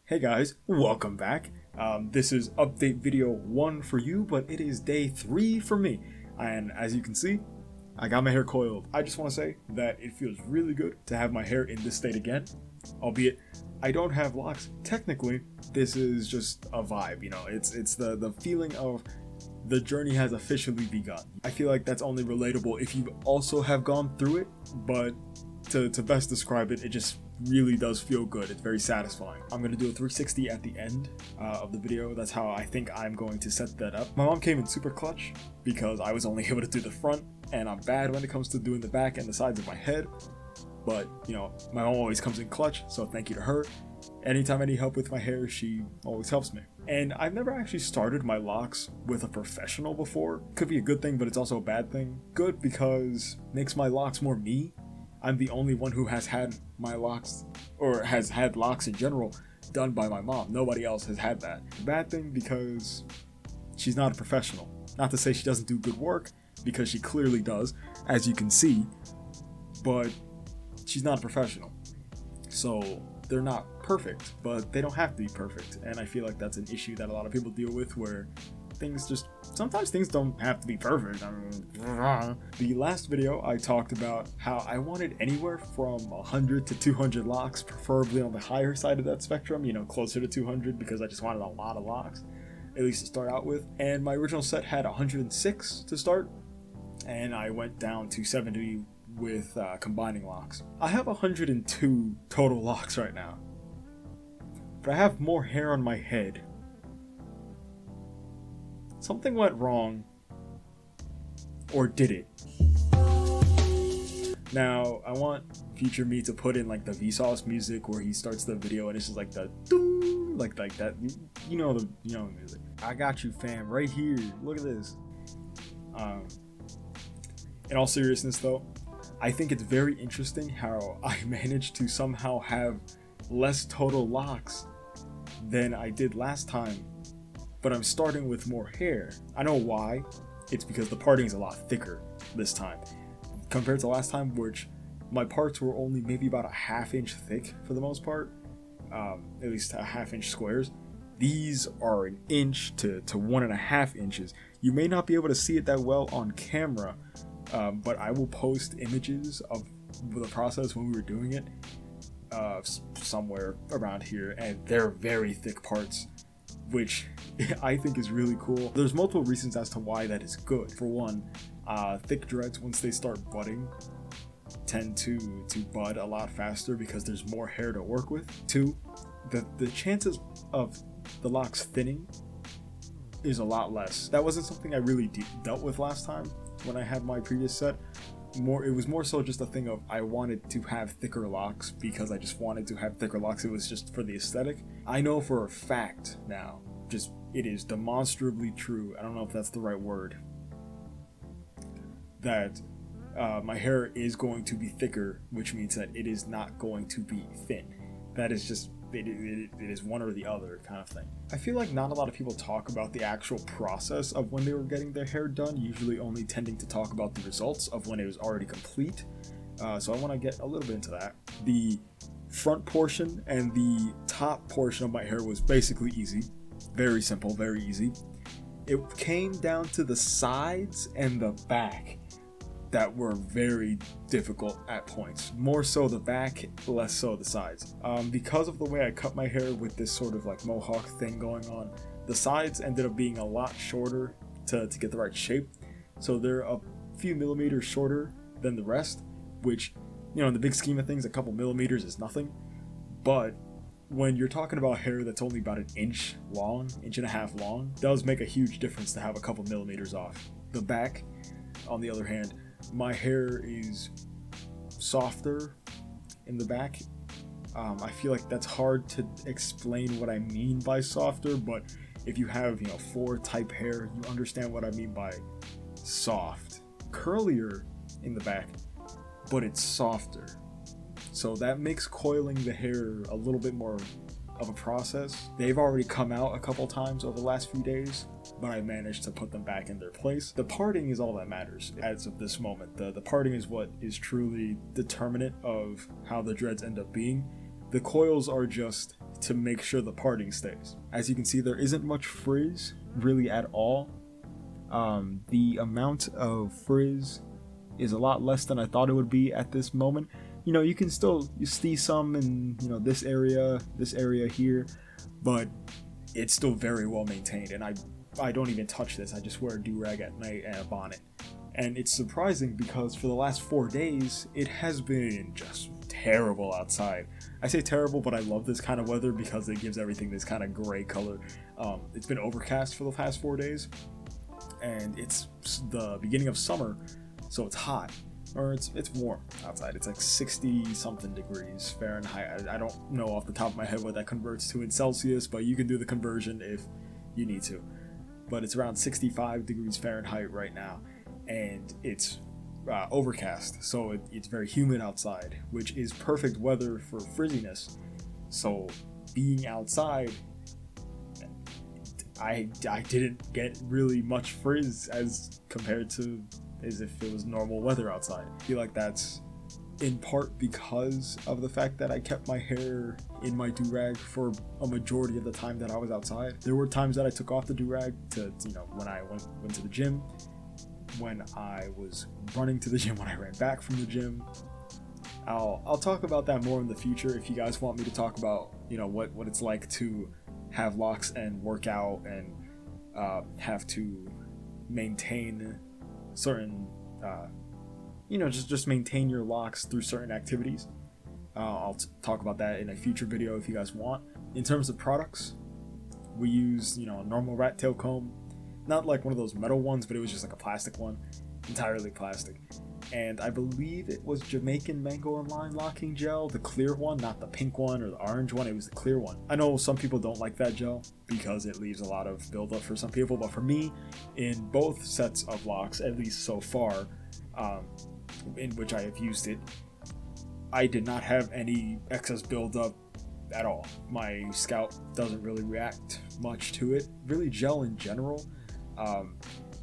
Hey guys, welcome back. This is update video 1 for you, but it is day 3 for me. And as you can see, I got my hair coiled. I just want to say that it feels really good to have my hair in this state again. Albeit, I don't have locks. Technically, this is just a vibe, you know. It's the feeling of the journey has officially begun. I feel like that's only relatable if you also have gone through it, but to best describe it, it just really does feel good. It's very satisfying. I'm gonna do a 360 at the end of the video. That's how I think I'm going to set that up. My mom came in super clutch because I was only able to do the front, and I'm bad when it comes to doing the back and the sides of my head. But you know, my mom always comes in clutch, so thank you to her. Anytime I need help with my hair, she always helps me. And I've never actually started my locks with a professional before. Could be a good thing, but it's also a bad thing. Good because it makes my locks more me. I'm the only one who has had my locks, or has had locks in general, done by my mom. Nobody else has had that. Bad thing because she's not a professional. Not to say she doesn't do good work, because she clearly does, as you can see, but she's not a professional. So they're not perfect, but they don't have to be perfect. And I feel like that's an issue that a lot of people deal with, where sometimes things don't have to be perfect. I mean, the last video I talked about how I wanted anywhere from 100 to 200 locks, preferably on the higher side of that spectrum, you know, closer to 200, because I just wanted a lot of locks, at least to start out with. And my original set had 106 to start, and I went down to 70 with combining locks. I have 102 total locks right now, but I have more hair on my head. Something went wrong, or did it? Now, I want future me to put in like the Vsauce music where he starts the video and it's just like the doo, like that. You know the music. I got you, fam, right here. Look at this. In all seriousness, though, I think it's very interesting how I managed to somehow have less total locks than I did last time. But I'm starting with more hair. I know why. It's because the parting is a lot thicker this time compared to last time, which my parts were only maybe about a ½ inch thick for the most part, at least a ½ inch squares. These are an inch to 1.5 inches. You may not be able to see it that well on camera, but I will post images of the process when we were doing it somewhere around here, and they're very thick parts, which I think is really cool. There's multiple reasons as to why that is good. For one, thick dreads, once they start budding, tend to bud a lot faster because there's more hair to work with. Two, the chances of the locks thinning is a lot less. That wasn't something I really dealt with last time when I had my previous set. It was more so just a thing of I wanted to have thicker locks because I just wanted to have thicker locks. It was just for the aesthetic. I know for a fact now, just it is demonstrably true, I don't know if that's the right word, that my hair is going to be thicker, which means that it is not going to be thin. That is just it is one or the other kind of thing. I feel like not a lot of people talk about the actual process of when they were getting their hair done, usually only tending to talk about the results of when it was already complete. So I want to get a little bit into that. The front portion and the top portion of my hair was basically easy. Very simple, very easy. It came down to the sides and the back that were very difficult at points. More so the back, less so the sides. Because of the way I cut my hair with this sort of like mohawk thing going on, the sides ended up being a lot shorter to get the right shape. So they're a few millimeters shorter than the rest, which, you know, in the big scheme of things, a couple millimeters is nothing. But when you're talking about hair that's only about an inch long, inch and a half long, it does make a huge difference to have a couple millimeters off. The back, on the other hand, my hair is softer in the back. I feel like that's hard to explain what I mean by softer, but if you have, you know, 4 type hair, you understand what I mean by soft. Curlier in the back, but it's softer. So that makes coiling the hair a little bit more of a process. They've already come out a couple times over the last few days, but I managed to put them back in their place. The parting is all that matters as of this moment. The parting is what is truly determinate of how the dreads end up being. The coils are just to make sure the parting stays. As you can see, there isn't much frizz really at all. The amount of frizz is a lot less than I thought it would be at this moment. You know, you can still see some in, you know, this area here, but it's still very well maintained. And I don't even touch this. I just wear a do-rag at night and a bonnet. And it's surprising because for the last 4 days, it has been just terrible outside. I say terrible, but I love this kind of weather because it gives everything this kind of gray color. It's been overcast for the past 4 days, and it's the beginning of summer, so it's hot. Or it's warm outside. It's like 60 something degrees Fahrenheit. I don't know off the top of my head what that converts to in Celsius, but you can do the conversion if you need to. But it's around 65 degrees Fahrenheit right now, and it's overcast, so it's very humid outside, which is perfect weather for frizziness. So being outside, I didn't get really much frizz as compared to as if it was normal weather outside. I feel like that's in part because of the fact that I kept my hair in my do-rag for a majority of the time that I was outside. There were times that I took off the do-rag to, you know, when I went to the gym, when I was running to the gym, when I ran back from the gym. I'll talk about that more in the future if you guys want me to talk about, you know, what it's like to have locks and work out and have to maintain certain you know, just maintain your locks through certain activities. I'll talk about that in a future video if you guys want. In terms of products, we use, you know, a normal rat tail comb, not like one of those metal ones, but it was just like a plastic one, entirely plastic. And I believe it was Jamaican mango and lime locking gel, the clear one, not the pink one or the orange one. It was the clear one. I know some people don't like that gel because it leaves a lot of buildup for some people, but for me, in both sets of locks, at least so far, in which I have used it, I did not have any excess buildup at all. My scalp doesn't really react much to it. Really, gel in general.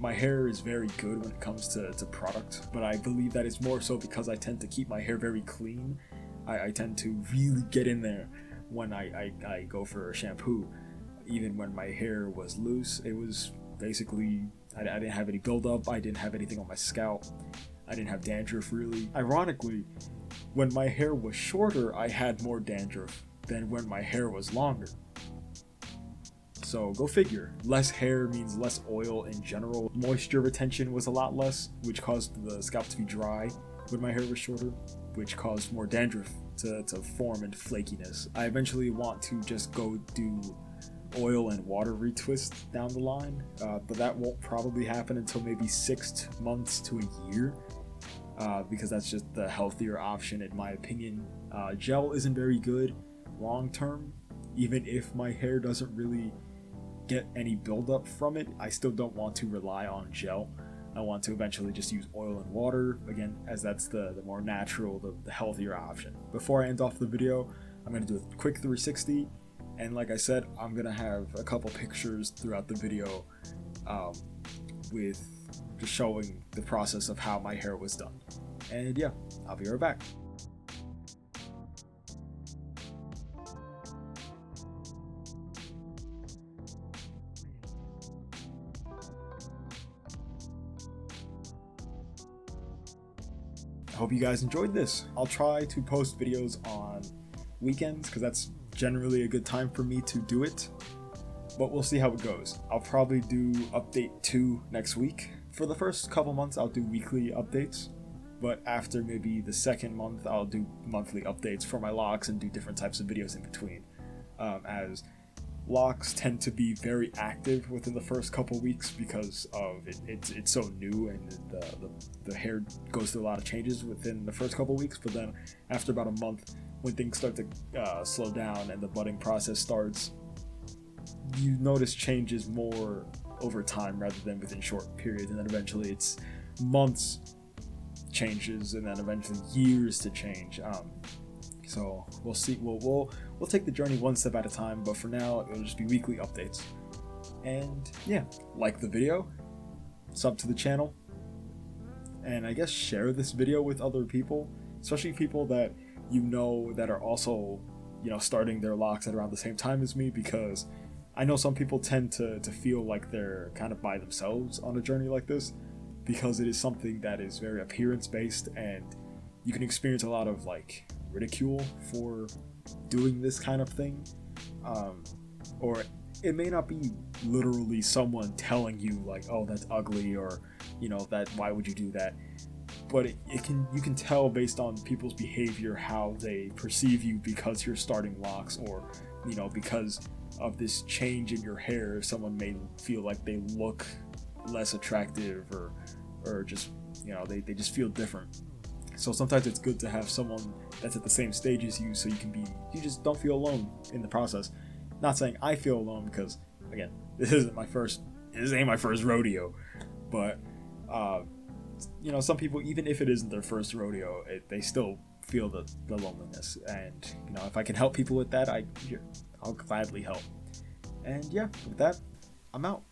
My hair is very good when it comes to product, but I believe that is more so because I tend to keep my hair very clean. I tend to really get in there when I go for a shampoo. Even when my hair was loose, it was basically, I didn't have any buildup, I didn't have anything on my scalp, I didn't have dandruff really. Ironically, when my hair was shorter, I had more dandruff than when my hair was longer. So go figure. Less hair means less oil in general. Moisture retention was a lot less, which caused the scalp to be dry when my hair was shorter, which caused more dandruff to form and flakiness. I eventually want to just go do oil and water retwist down the line, but that won't probably happen until maybe 6 months to a year, because that's just the healthier option in my opinion. Gel isn't very good long term. Even if my hair doesn't really get any buildup from it, I still don't want to rely on gel. I want to eventually just use oil and water, again, as that's the more natural, the healthier option. Before I end off the video, I'm going to do a quick 360, and like I said, I'm going to have a couple pictures throughout the video with just showing the process of how my hair was done. And yeah, I'll be right back. Hope you guys enjoyed this. I'll try to post videos on weekends because that's generally a good time for me to do it, but we'll see how it goes. I'll probably do update 2 next week. For the first couple months I'll do weekly updates, but after maybe the second month I'll do monthly updates for my locks and do different types of videos in between, as locks tend to be very active within the first couple weeks because of it's so new, and the hair goes through a lot of changes within the first couple weeks. But then after about a month, when things start to slow down and the budding process starts, you notice changes more over time rather than within short periods, and then eventually it's months changes, and then eventually years to change. So we'll see. We'll take the journey one step at a time, but for now it'll just be weekly updates. And yeah, like the video, sub to the channel, and I guess share this video with other people, especially people that you know that are also starting their locks at around the same time as me, because I know some people tend to feel like they're kind of by themselves on a journey like this, because it is something that is very appearance based, and you can experience a lot of like ridicule for doing this kind of thing, or it may not be literally someone telling you like, oh, that's ugly, or that why would you do that, but you can tell based on people's behavior how they perceive you because you're starting locks, or because of this change in your hair. Someone may feel like they look less attractive, or just they just feel different. So sometimes it's good to have someone that's at the same stage as you, so you just don't feel alone in the process. Not saying I feel alone, because again, this ain't my first rodeo, but some people, even if it isn't their first rodeo, they still feel the loneliness, and if I can help people with that, I'll gladly help. And yeah, with that, I'm out.